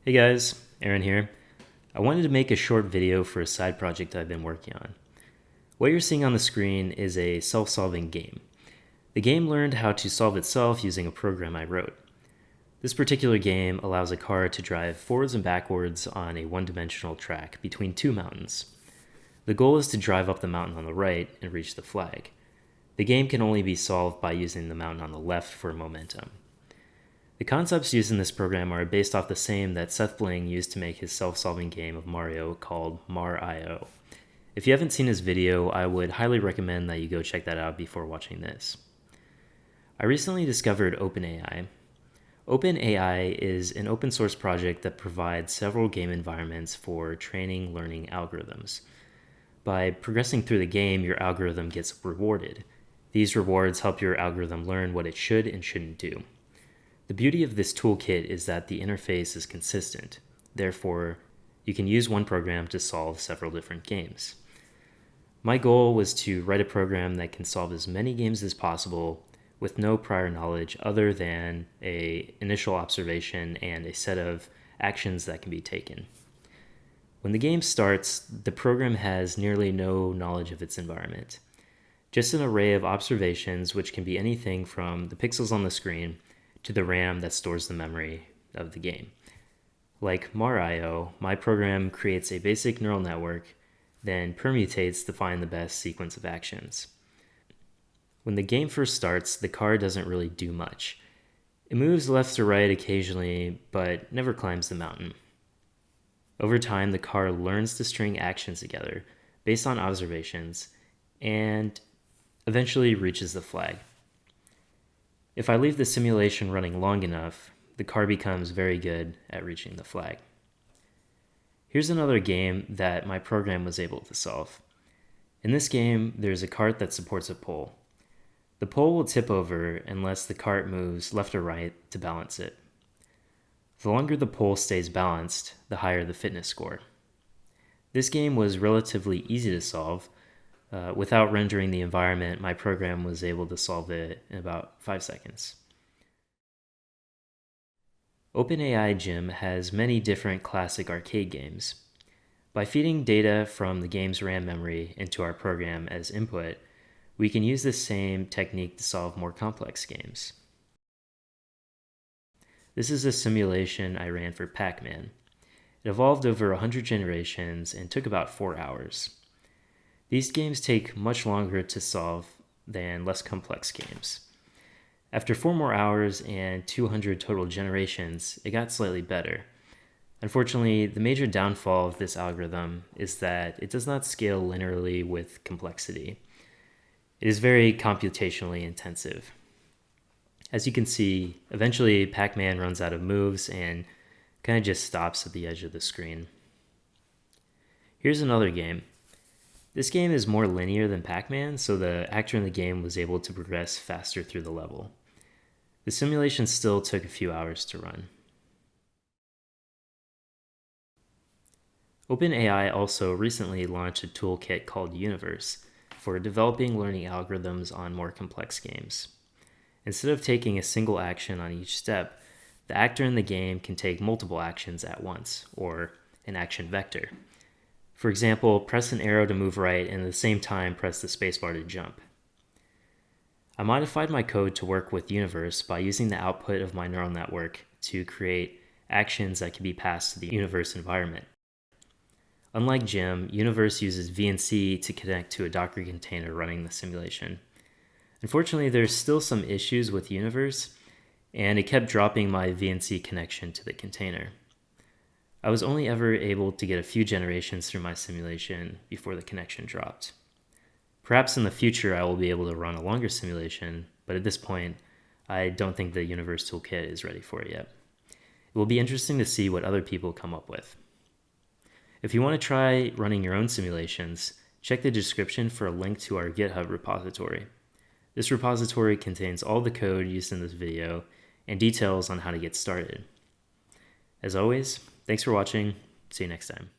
Hey guys, Aaron here. I wanted to make a short video for a side project I've been working on. What you're seeing on the screen is a self-solving game. The game learned how to solve itself using a program I wrote. This particular game allows a car to drive forwards and backwards on a one-dimensional track between two mountains. The goal is to drive up the mountain on the right and reach the flag. The game can only be solved by using the mountain on the left for momentum. The concepts used in this program are based off the same that Seth Bling used to make his self-solving game of Mario called Mar.io. If you haven't seen his video, I would highly recommend that you go check that out before watching this. I recently discovered OpenAI. OpenAI is an open source project that provides several game environments for training learning algorithms. By progressing through the game, your algorithm gets rewarded. These rewards help your algorithm learn what it should and shouldn't do. The beauty of this toolkit is that the interface is consistent. Therefore, you can use one program to solve several different games. My goal was to write a program that can solve as many games as possible with no prior knowledge other than an initial observation and a set of actions that can be taken. When the game starts, the program has nearly no knowledge of its environment. Just an array of observations, which can be anything from the pixels on the screen to the RAM that stores the memory of the game. Like Mar.io, my program creates a basic neural network, then permutates to find the best sequence of actions. When the game first starts, the car doesn't really do much. It moves left to right occasionally, but never climbs the mountain. Over time, the car learns to string actions together based on observations and eventually reaches the flag. If I leave the simulation running long enough, the car becomes very good at reaching the flag. Here's another game that my program was able to solve. In this game, there's a cart that supports a pole. The pole will tip over unless the cart moves left or right to balance it. The longer the pole stays balanced, the higher the fitness score. This game was relatively easy to solve. Without rendering the environment, my program was able to solve it in about 5 seconds. OpenAI Gym has many different classic arcade games. By feeding data from the game's RAM memory into our program as input, we can use the same technique to solve more complex games. This is a simulation I ran for Pac-Man. It evolved over 100 generations and took about 4 hours. These games take much longer to solve than less complex games. After 4 more hours and 200 total generations, it got slightly better. Unfortunately, the major downfall of this algorithm is that it does not scale linearly with complexity. It is very computationally intensive. As you can see, eventually Pac-Man runs out of moves and kind of just stops at the edge of the screen. Here's another game. This game is more linear than Pac-Man, so the actor in the game was able to progress faster through the level. The simulation still took a few hours to run. OpenAI also recently launched a toolkit called Universe for developing learning algorithms on more complex games. Instead of taking a single action on each step, the actor in the game can take multiple actions at once, or an action vector. For example, press an arrow to move right and at the same time press the spacebar to jump. I modified my code to work with Universe by using the output of my neural network to create actions that can be passed to the Universe environment. Unlike Gym, Universe uses VNC to connect to a Docker container running the simulation. Unfortunately, there's still some issues with Universe, and it kept dropping my VNC connection to the container. I was only ever able to get a few generations through my simulation before the connection dropped. Perhaps in the future I will be able to run a longer simulation, but at this point, I don't think the Universe toolkit is ready for it yet. It will be interesting to see what other people come up with. If you want to try running your own simulations, check the description for a link to our GitHub repository. This repository contains all the code used in this video and details on how to get started. As always, thanks for watching. See you next time.